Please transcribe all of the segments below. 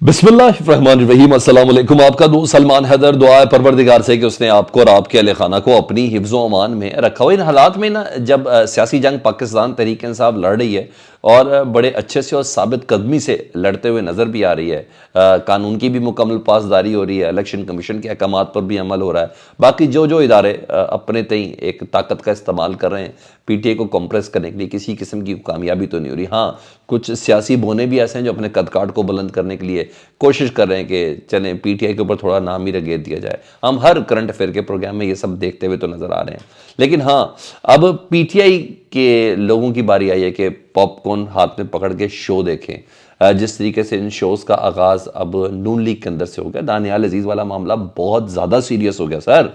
बिस्मिल्लाहिर्रहमानिर्रहीम। अस्सलाम वालेकुम। आपका दोस्त सलमान हैदर। दुआ है परवरदिगार से कि उसने आपको और आपके अहले खाना को अपनी हिफ्ज़ व अमान में रखा हो। इन हालात में ना, जब सियासी जंग पाकिस्तान तहरीक इंसाफ लड़ रही है और बड़े अच्छे से और साबित कदमी से लड़ते हुए नज़र भी आ रही है, कानून की भी मुकम्मल पासदारी हो रही है, इलेक्शन कमीशन के अहकामात पर भी अमल हो रहा है, बाकी जो जो इदारे अपने तई एक ताकत का इस्तेमाल कर रहे हैं पी टी आई को कंप्रेस करने के लिए, किसी किस्म की कामयाबी तो नहीं हो रही। हाँ, कुछ सियासी बोने भी ऐसे हैं जो अपने कद काठ को बुलंद करने के लिए कोशिश कर रहे हैं कि चलें पी टी आई के ऊपर थोड़ा नाम ही रगेद दिया जाए। हम हर करंट अफेयर के प्रोग्राम में ये सब देखते हुए तो नज़र आ रहे हैं। लेकिन हाँ, अब पी टी आई के लोगों की बारी आई है कि पॉपकॉर्न हाथ में पकड़ के शो देखें। जिस तरीके से इन शोज़ का आगाज़ अब नून लीग के अंदर से हो गया, दानियाल अजीज़ वाला मामला बहुत ज़्यादा सीरियस हो गया सर,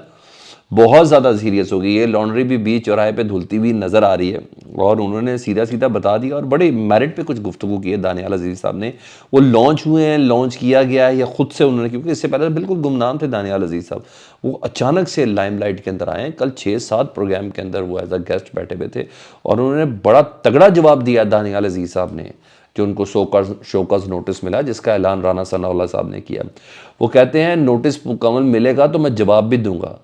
बहुत ज़्यादा सीरियस हो गई। ये लॉन्ड्री भी बीच चौराहे पे धुलती हुई नज़र आ रही है और उन्होंने सीधा सीधा बता दिया और बड़े मेरिट पे कुछ गुफ्तगू की है दानियाल अजीज़ साहब ने। वो लॉन्च हुए हैं, लॉन्च किया गया है या ख़ुद से उन्होंने, क्योंकि इससे पहले बिल्कुल गुमनाम थे दानियाल अजीज़ साहब, वो अचानक से लाइमलाइट के अंदर आए हैं। कल 6-7 प्रोग्राम के अंदर वो एज अ गेस्ट बैठे हुए थे और उन्होंने बड़ा तगड़ा जवाब दिया दानियाल अजीज़ साहब ने, जो उनको शोकॉज नोटिस मिला, जिसका ऐलान राना सनाउल्लाह साहब ने किया। वो कहते हैं नोटिस मुकम्मल मिलेगा तो मैं जवाब भी दूंगा,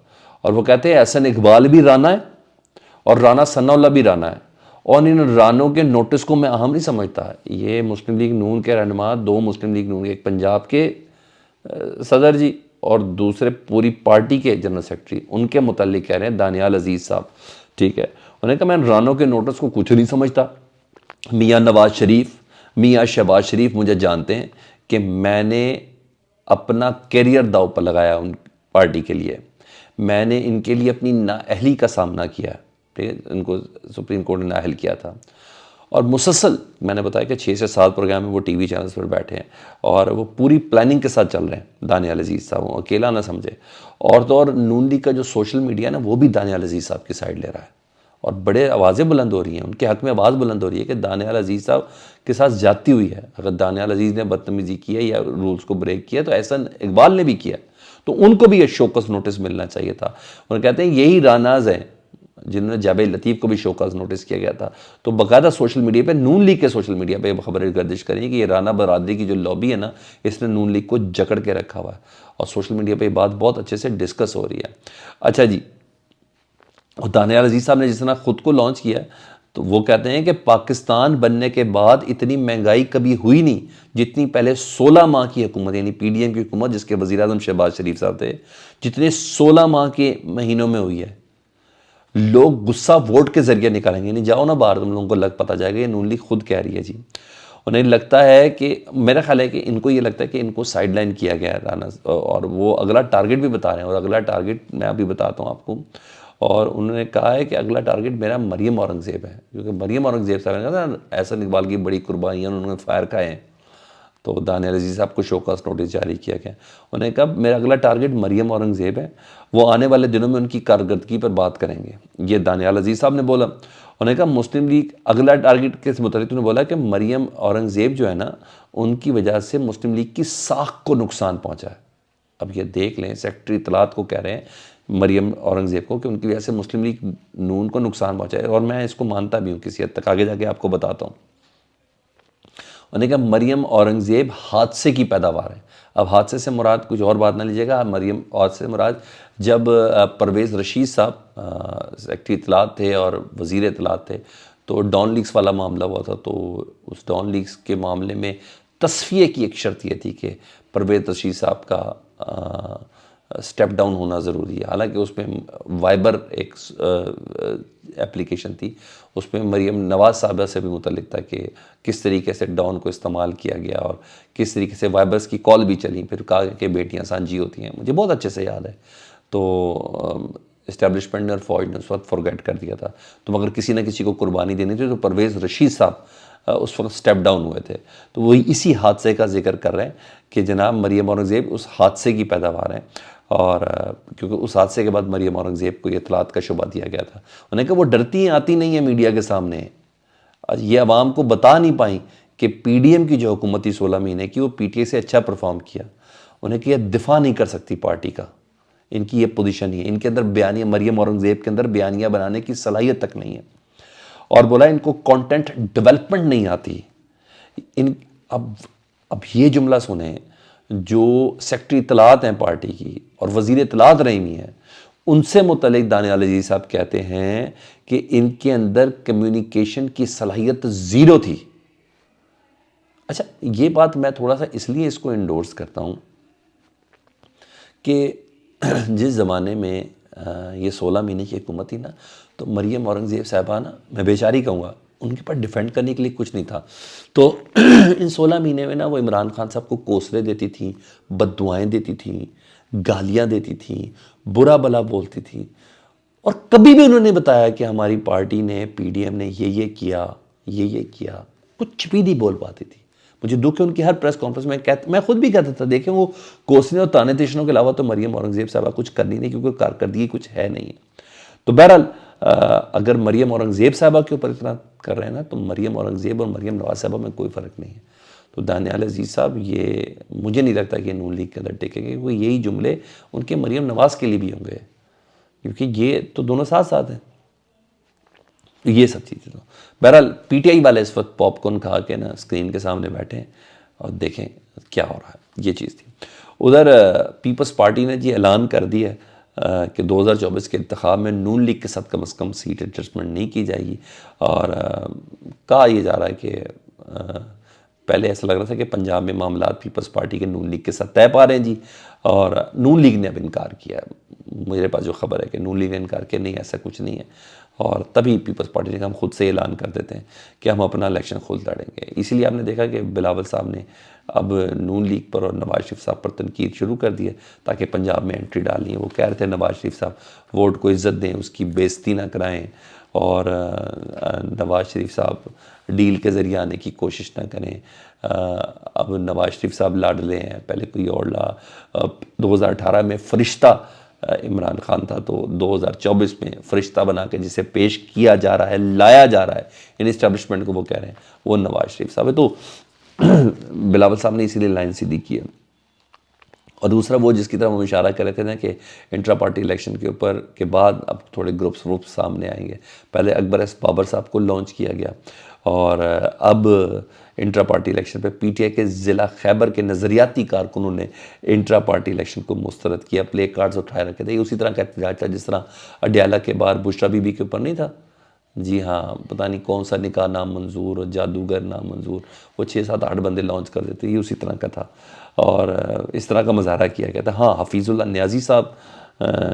और वो कहते हैं एहसन इकबाल भी राना है और राना सनाउल्लाह भी राना है, और इन रानों के नोटिस को मैं अहम नहीं समझता। ये मुस्लिम लीग नून के रहनुमा, दो मुस्लिम लीग नून, एक पंजाब के सदर जी और दूसरे पूरी पार्टी के जनरल सेक्रेटरी, उनके मुतालिक कह रहे हैं दानियाल अजीज़ साहब, ठीक है। उन्होंने कहा मैं रानों के नोटिस को कुछ नहीं समझता। मियाँ नवाज शरीफ, मियाँ शहबाज शरीफ मुझे जानते हैं कि मैंने अपना कैरियर दाव पर लगाया उन पार्टी के लिए, मैंने इनके लिए अपनी नाअहली का सामना किया, ठीक है। इनको सुप्रीम कोर्ट ने नाअहल किया था और मुसलसल मैंने बताया कि 6 से 7 प्रोग्राम में वो टीवी चैनल्स पर बैठे हैं और वो पूरी प्लानिंग के साथ चल रहे हैं दानियाल अजीज़ साहब, वो अकेला ना समझे। और तो और नून लीग का जो सोशल मीडिया ना, वो भी दानियाल अजीज़ साहब की साइड ले रहा है और बड़े आवाज़ें बुलंद हो रही हैं, उनके हक़ में आवाज़ बुलंद हो रही है कि दानियाल अजीज़ साहब के साथ ज़्यादती हुई है। अगर दानियाल अजीज़ ने बदतमीज़ी की है या रूल्स को ब्रेक किया तो एहसन इकबाल ने भी किया, तो उनको भी ये शोकस नोटिस मिलना चाहिए था। और कहते हैं यही रानाज हैं जिन्होंने जावेद लतीफ़ को भी शोकस नोटिस किया गया था। तो बाकायदा सोशल मीडिया पे, नून लीग के सोशल मीडिया पे खबरें गर्दिश करें कि ये राना बरादरी की जो लॉबी है ना, इसने नून लीग को जकड़ के रखा हुआ है और सोशल मीडिया पे ये बात बहुत अच्छे से डिस्कस हो रही है। अच्छा जी, और दानियाल अजीज़ साहब ने जिस तरह ख़ुद को लॉन्च किया, तो वो कहते हैं कि पाकिस्तान बनने के बाद इतनी महंगाई कभी हुई नहीं जितनी पहले 16 माह की हुकूमत, यानी पीडीएम की हुकूमत जिसके वज़ीर आज़म शहबाज शरीफ साहब थे, जितने 16 माह के महीनों में हुई है। लोग गुस्सा वोट के ज़रिए निकालेंगे। नहीं, जाओ ना बाहर, तुम लोगों को लग पता जाएगा, ये नून लीग खुद कह रही है जी। उन्हें लगता है कि, मेरा ख्याल है कि इनको ये लगता है कि इनको साइडलाइन किया गया है राना, और वो अगला टारगेट भी बता रहे हैं, और अगला टारगेट मैं अभी बताता हूँ आपको। और उन्होंने कहा है कि अगला टारगेट मेरा मरियम औरंगज़ेब है, क्योंकि मरियम औरंगज़ेब साहब ने कहा था एहसन इकबाल की बड़ी कुर्बानियाँ, उन्होंने फायर खाए हैं, तो दानियाल अजीज़ साहब को शोकॉस नोटिस जारी किया गया। उन्होंने कहा मेरा अगला टारगेट मरियम औरंगज़ेब है, वो आने वाले दिनों में उनकी कारकर्दगी पर बात करेंगे, ये दानियाल अजीज़ साहब ने बोला। उन्होंने कहा मुस्लिम लीग अगला टारगेट के मुताबिक उन्होंने बोला कि मरियम औरंगज़ेब जो है ना, उनकी वजह से मुस्लिम लीग की साख को नुकसान पहुँचा है। अब ये देख लें, सेक्रेटरी इत्तलात को कह रहे हैं मरियम औरंगज़ेब को कि उनकी वजह से मुस्लिम लीग नून को नुकसान पहुँचा है, और मैं इसको मानता भी हूँ किसी हद तक, आगे जाके आपको बताता हूँ। उन्होंने कहा मरियम औरंगज़ेब हादसे की पैदावार है। अब हादसे से मुराद कुछ और बात ना लीजिएगा, मरियम हादसे से मुराद जब परवेज़ रशीद साहब सेक्रेटरी इत्तलात थे और वज़ीर इत्तलात थे, तो डॉन लीग्स वाला मामला हुआ था। तो उस डॉन लीग्स के मामले में तस्फ़िये की एक शर्त ये थी कि परवेज़ रशीद साहब का स्टेप डाउन होना ज़रूरी है। हालांकि उसमें वाइबर एक एप्लीकेशन थी, उसमें मरियम नवाज़ साहबा से भी मुतल्लिक था कि किस तरीके से डॉन को इस्तेमाल किया गया और किस तरीके से वाइबर्स की कॉल भी चली, फिर कहा कि बेटियां सांझी होती हैं, मुझे बहुत अच्छे से याद है। तो इस्टेब्लिशमेंट ने और फौज ने उस वक्त फॉरगेट कर दिया था। तो मगर किसी न किसी को कुर्बानी देनी थी, तो परवेज़ रशीद साहब उस वक्त स्टेप डाउन हुए थे। तो वही इसी हादसे का जिक्र कर रहे हैं कि जनाब मरियम औरंगज़ेब उस हादसे की पैदावार हैं, और क्योंकि उस हादसे के बाद मरियम औरंगज़ेब को इत्तलात का शुबा दिया गया था। उन्होंने कहा वो डरती हैं, आती नहीं है मीडिया के सामने, ये आवाम को बता नहीं पाई कि पीडीएम की जो हुकूमत थी 16 महीने की, वो पीटीआई से अच्छा परफॉर्म किया। उन्हें कि दिफा नहीं कर सकती पार्टी का, इनकी ये पोजीशन ही है, इनके अंदर बयानियाँ, मरियम औरंगज़ेब के अंदर बयानियाँ बनाने की सलाहियत तक नहीं है। और बोला इनको कंटेंट डेवलपमेंट नहीं आती। इन अब ये जुमला सुने جو سیکٹری اطلاعات ہیں پارٹی کی اور وزیر اطلاعات رہی ہوئی ہیں، ان سے متعلق دانیال عزیز صاحب کہتے ہیں کہ ان کے اندر کمیونیکیشن کی صلاحیت زیرو تھی۔ اچھا، یہ بات میں تھوڑا سا اس لیے اس کو انڈورس کرتا ہوں کہ جس زمانے میں یہ 16 مہینے کی حکومت تھی نا، تو مریم اورنگزیب صاحبہ نا، میں بیچاری کہوں گا، ان کے پاس ڈیفینڈ کرنے کے لیے کچھ نہیں تھا، تو ان 16 مہینے میں نا وہ عمران خان صاحب کو کوسلے دیتی تھیں، بد دعائیں دیتی تھیں، گالیاں دیتی تھیں، برا بلا بولتی تھیں، اور کبھی بھی انہوں نے بتایا کہ ہماری پارٹی نے، پی ڈی ایم نے یہ کیا، یہ کیا، کچھ بھی نہیں بول پاتی تھی۔ مجھے دکھ ہے ان کی ہر پریس کانفرنس میں میں خود بھی کہتا تھا، دیکھیں وہ کوسنے اور تانے تشنوں کے علاوہ تو مریم اورنگزیب صاحبہ کچھ کرنی نہیں، کیونکہ کارکردگی کچھ ہے نہیں۔ تو بہرحال اگر مریم اورنگزیب صاحبہ کے اوپر اتنا کر رہے ہیں نا، تو مریم اورنگزیب اور مریم نواز صاحبہ میں کوئی فرق نہیں ہے۔ تو دانیال عزیز صاحب، یہ مجھے نہیں لگتا کہ نون لیگ کے اندر ٹکے گے، وہ یہی جملے ان کے مریم نواز کے لیے بھی ہوں گے، کیونکہ یہ تو دونوں ساتھ ساتھ ہیں۔ یہ سب چیزیں تو بہرحال پی ٹی آئی والے اس وقت پاپ کارن کھا کے نا اسکرین کے سامنے بیٹھے ہیں اور دیکھیں کیا ہو رہا ہے، یہ چیز تھی۔ ادھر پیپلز پارٹی نے جی اعلان کر دیا کہ 2024 کے انتخاب میں نون لیگ کے ساتھ کم از کم سیٹ ایڈجسٹمنٹ نہیں کی جائے گی، اور کہا یہ جا رہا ہے کہ پہلے ایسا لگ رہا تھا کہ پنجاب میں معاملات پیپلز پارٹی کے نون لیگ کے ساتھ طے پا رہے ہیں جی، اور نون لیگ نے اب انکار کیا ہے۔ میرے پاس جو خبر ہے کہ نون لیگ نے انکار کیا، نہیں ایسا کچھ نہیں ہے، اور تبھی پیپلز پارٹی نے کہا ہم خود سے اعلان کر دیتے ہیں کہ ہم اپنا الیکشن خود لڑیں گے۔ اسی لیے آپ نے دیکھا کہ بلاول صاحب نے اب نون لیگ پر اور نواز شریف صاحب پر تنقید شروع کر دی ہے تاکہ پنجاب میں انٹری ڈالنی ہے۔ وہ کہہ رہے تھے نواز شریف صاحب ووٹ کو عزت دیں، اس کی بے عزتی نہ کرائیں، اور نواز شریف صاحب ڈیل کے ذریعے آنے کی کوشش نہ کریں۔ اب نواز شریف صاحب لاڈلے ہیں، پہلے کوئی اور 2018 میں فرشتہ عمران خان تھا، تو 2024 میں فرشتہ بنا کے جسے پیش کیا جا رہا ہے، لایا جا رہا ہے ان اسٹیبلشمنٹ کو، وہ کہہ رہے ہیں وہ نواز شریف صاحب ہے۔ تو بلاول صاحب نے اسی لیے لائن سیدھی کی ہے۔ اور دوسرا وہ جس کی طرف ہم اشارہ کر رہے تھے نا کہ انٹرا پارٹی الیکشن کے اوپر کے بعد اب تھوڑے گروپس سامنے آئیں گے۔ پہلے اکبر ایس بابر صاحب کو لانچ کیا گیا، اور اب انٹرا پارٹی الیکشن پہ پی ٹی آئی کے ضلع خیبر کے نظریاتی کارکنوں نے انٹرا پارٹی الیکشن کو مسترد کیا، پلے کارڈز اٹھائے رکھے تھے۔ یہ اسی طرح کا احتجاج تھا جس طرح اڈیالہ کے باہر بشرا بی بی کے اوپر نہیں تھا، جی ہاں، پتہ نہیں کون سا نکاح نامنظور اور جادوگر نامنظور، وہ 6-7-8 بندے لانچ کر دیتے، یہ اسی طرح کا تھا، اور اس طرح کا مظاہرہ کیا گیا تھا۔ ہاں، حفیظ اللہ نیازی صاحب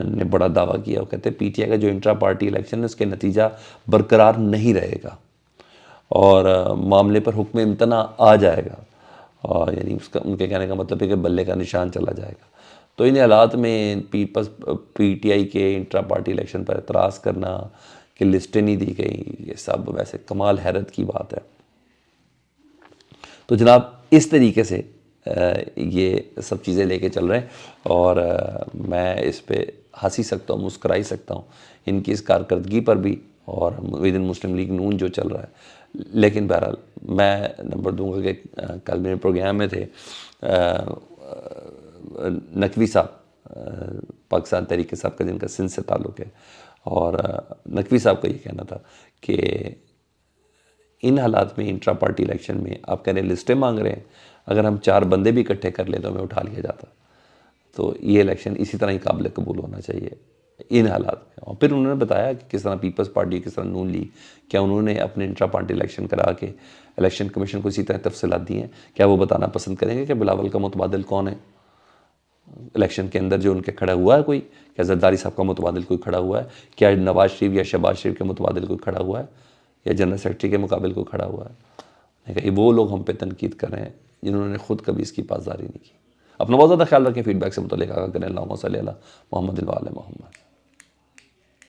نے بڑا دعویٰ کیا، وہ کہتے ہیں پی ٹی آئی کا جو انٹرا پارٹی الیکشن ہے اس کے نتیجہ برقرار نہیں رہے گا، اور معاملے پر حکم امتناع آ جائے گا، اور یعنی اس کا ان کے کہنے کا مطلب ہے کہ بلے کا نشان چلا جائے گا۔ تو ان حالات میں پی ٹی آئی کے انٹرا پارٹی الیکشن پر اعتراض کرنا کہ لسٹیں نہیں دی گئی، یہ سب ویسے کمال حیرت کی بات ہے۔ تو جناب اس طریقے سے یہ سب چیزیں لے کے چل رہے ہیں، اور میں اس پہ ہنسی سکتا ہوں، مسکرائی سکتا ہوں ان کی اس کارکردگی پر بھی، اور ودن مسلم لیگ نون جو چل رہا ہے۔ لیکن بہرحال میں نمبر دوں گا کہ کل میرے پروگرام میں تھے نقوی صاحب، پاکستان تحریک صاحب کا، جن کا سندھ سے تعلق ہے، اور نقوی صاحب کا یہ کہنا تھا کہ ان حالات میں انٹرا پارٹی الیکشن میں آپ کہہ رہے ہیں لسٹیں مانگ رہے ہیں، اگر ہم 4 بندے بھی اکٹھے کر لیں تو ہمیں اٹھا لیا جاتا۔ تو یہ الیکشن اسی طرح ہی قابل قبول ہونا چاہیے ان حالات میں۔ اور پھر انہوں نے بتایا کہ کس طرح پیپلز پارٹی، کس طرح نون لیگ، کیا انہوں نے اپنے انٹرا پارٹی الیکشن کرا کے الیکشن کمیشن کو اسی طرح تفصیلات دی ہیں، کیا وہ بتانا پسند کریں گے کہ بلاول کا متبادل کون ہے الیکشن کے اندر جو ان کے کھڑا ہوا ہے؟ کوئی کیا زرداری صاحب کا متبادل کوئی کھڑا ہوا ہے؟ کیا نواز شریف یا شہباز شریف کے متبادل کوئی کھڑا ہوا ہے؟ یا جنرل سیکرٹری کے مقابل کوئی کھڑا ہوا ہے؟ کہ وہ لوگ ہم پہ تنقید کر رہے ہیں جنہوں نے خود کبھی اس کی پاسداری نہیں کی۔ اپنا بہت زیادہ خیال رکھیں، فیڈ بیک سے متعلق آگاہ کریں۔ اللہم صلی علی محمد و علی محمد۔